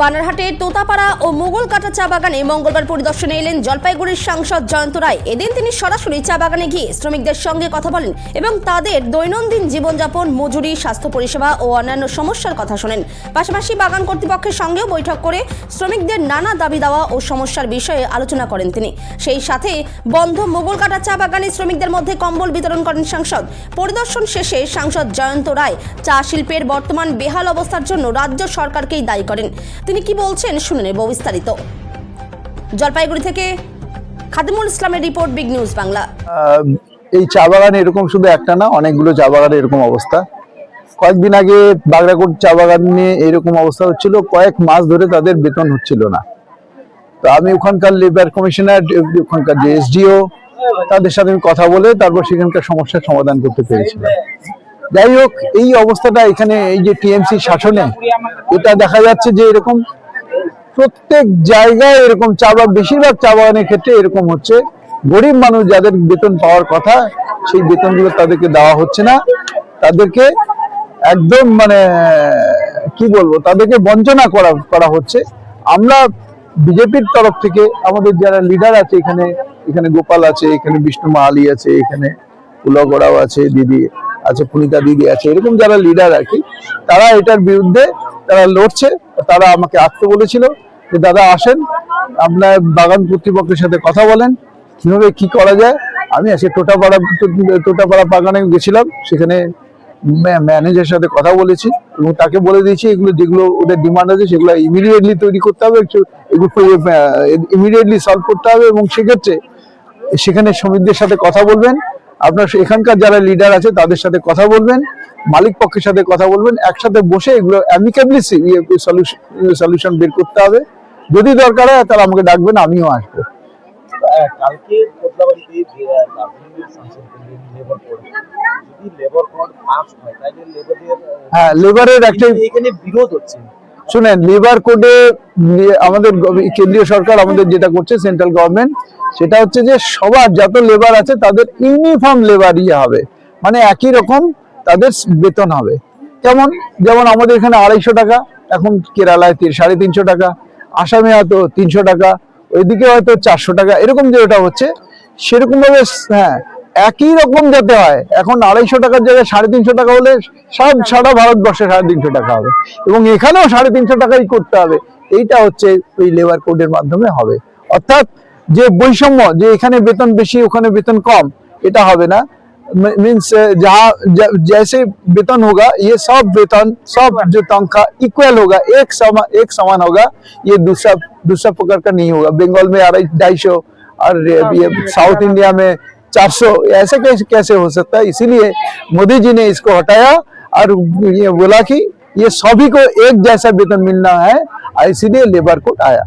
বানারহাটের তোতাপাড়া ও মোগলকাটা চা বাগানে মঙ্গলবার পরিদর্শনে এলেন জলপাইগুড়ির সাংসদ জয়ন্ত রায়। এদিন তিনি সরাসরি চা বাগানে গিয়ে শ্রমিকদের সঙ্গে কথা বলেন এবং তাদের দৈনন্দিন জীবনযাপন, মজুরি, স্বাস্থ্য পরিষেবা ও অন্যান্য সমস্যার কথা শোনেন। পাশাপাশি বাগান কর্তৃপক্ষের সঙ্গেও বৈঠক করে শ্রমিকদের নানা দাবি দেওয়া ও সমস্যার বিষয়ে আলোচনা করেন তিনি। সেই সাথে বন্ধ মোগলকাটা চা বাগানে শ্রমিকদের মধ্যে কম্বল বিতরণ করেন সাংসদ। পরিদর্শন শেষে সাংসদ জয়ন্ত রায় চা শিল্পের বর্তমান বেহাল অবস্থার জন্য রাজ্য সরকারকেই দায়ী করেন। তিনি কি বলছেন শুনে নেব বিস্তারিত। জলপাইগুড়ি থেকে খাদিমুল ইসলামের রিপোর্ট, বিগ নিউজ বাংলা। এই চা বাগানে এরকম শুধু একটা না, অনেকগুলো চা বাগানে এরকম অবস্থা। কয়েকদিন আগে বাগড়াকোট চা বাগান নিয়ে এরকম অবস্থা হচ্ছিল, কয়েক মাস ধরে তাদের বেতন হচ্ছিল না। তো আমি ওখানকার লেবার কমিশনার, ওখানকার যে এসডিও, তাদের সাথে আমি কথা বলে তারপর সেখানকার সমস্যার সমাধান করতে পেরেছিলাম। যাই হোক, এই অবস্থাটা এখানে এই যে টিএমসি শাসনে এটা দেখা যাচ্ছে যে এরকম প্রত্যেক জায়গায় এরকম চা বাগান, বেশিরভাগ চা বাগানের ক্ষেত্রে এরকম হচ্ছে। গরিব মানুষ যাদের বেতন পাওয়ার কথা, সেই বেতনগুলো তাদেরকে দেওয়া হচ্ছে না। তাদেরকে একদম কি বলবো, তাদেরকে বঞ্চনা করা হচ্ছে। আমরা বিজেপির তরফ থেকে আমাদের যারা লিডার আছে, এখানে গোপাল আছে, এখানে বিষ্ণু মাহালি আছে, এখানে উলগড়াও আছে, দিদি আছে, পুনিতা দিদি আছে, এরকম যারা লিডার আর কি, তারা এটার বিরুদ্ধে তারা লড়ছে। তারা আমাকে আসতে বলেছিল যে দাদা আসেন, আপনার বাগান কর্তৃপক্ষের সাথে কথা বলেন কিভাবে কি করা যায়। আমি আজকে টোটাপাড়া বাগানে গেছিলাম, সেখানে ম্যানেজারের সাথে কথা বলেছি এবং তাকে বলে দিয়েছি এগুলো যেগুলো ওদের ডিমান্ড আছে সেগুলো ইমিডিয়েটলি তৈরি করতে হবে, এগুলো ইমিডিয়েটলি সলভ করতে হবে। এবং সেক্ষেত্রে সেখানে শ্রমিকদের সাথে কথা বলবেন, আপনার এখানকার যারা লিডার আছে তাদের সাথে কথা বলবেন, মালিক পক্ষের সাথে কথা বলবেন, একসাথে বসে এগুলো অ্যামিকেবলি সলিউশন বের করতে হবে। যদি দরকার হয় তাহলে আমাকে ডাকবেন, আমিও আসবো। কালকে হ্যাঁ, লেবারের একটা এখানে বিরোধ হচ্ছে। শুনেন, লেবার কোডে আমাদের কেন্দ্রীয় সরকার আমাদের যেটা করছে, সেন্ট্রাল গভর্নমেন্ট, সেটা হচ্ছে যে সবার যত লেবার আছে তাদের ইউনিফর্ম লেবার হবে, মানে একই রকম তাদের বেতন হবে। যেমন আমাদের এখানে 250 টাকা, এখন কেরালায় 350 টাকা, আসামে হয়তো 300 টাকা, ওইদিকে হয়তো 400 টাকা, এরকম যে ওটা হচ্ছে সেরকম ভাবে হ্যাঁ একই রকম যাতে হয়। এখন 250 টাকার জায়গায় 350 টাকা হলে সারা ভারতবর্ষে 350 টাকা হবে এবং এখানেও 350 টাকাই করতে হবে। এইটা হচ্ছে ওই লেবার কোডের মাধ্যমে হবে। অর্থাৎ যে বৈষম্য, যে এখানে বেতন বেশি ওখানে বেতন কম, এটা হবে না। मीन्स जहाँ जैसे वेतन होगा ये सब वेतन, सब जो तनख्वाह इक्वल होगा, एक समान होगा। ये दूसरा प्रकार का नहीं होगा। बंगाल में 250 और ये साउथ इंडिया में 400, ऐसे कैसे हो सकता है। इसीलिए मोदी जी ने इसको हटाया और ये बोला कि ये सभी को एक जैसा वेतन मिलना है, इसीलिए लेबर कोड आया।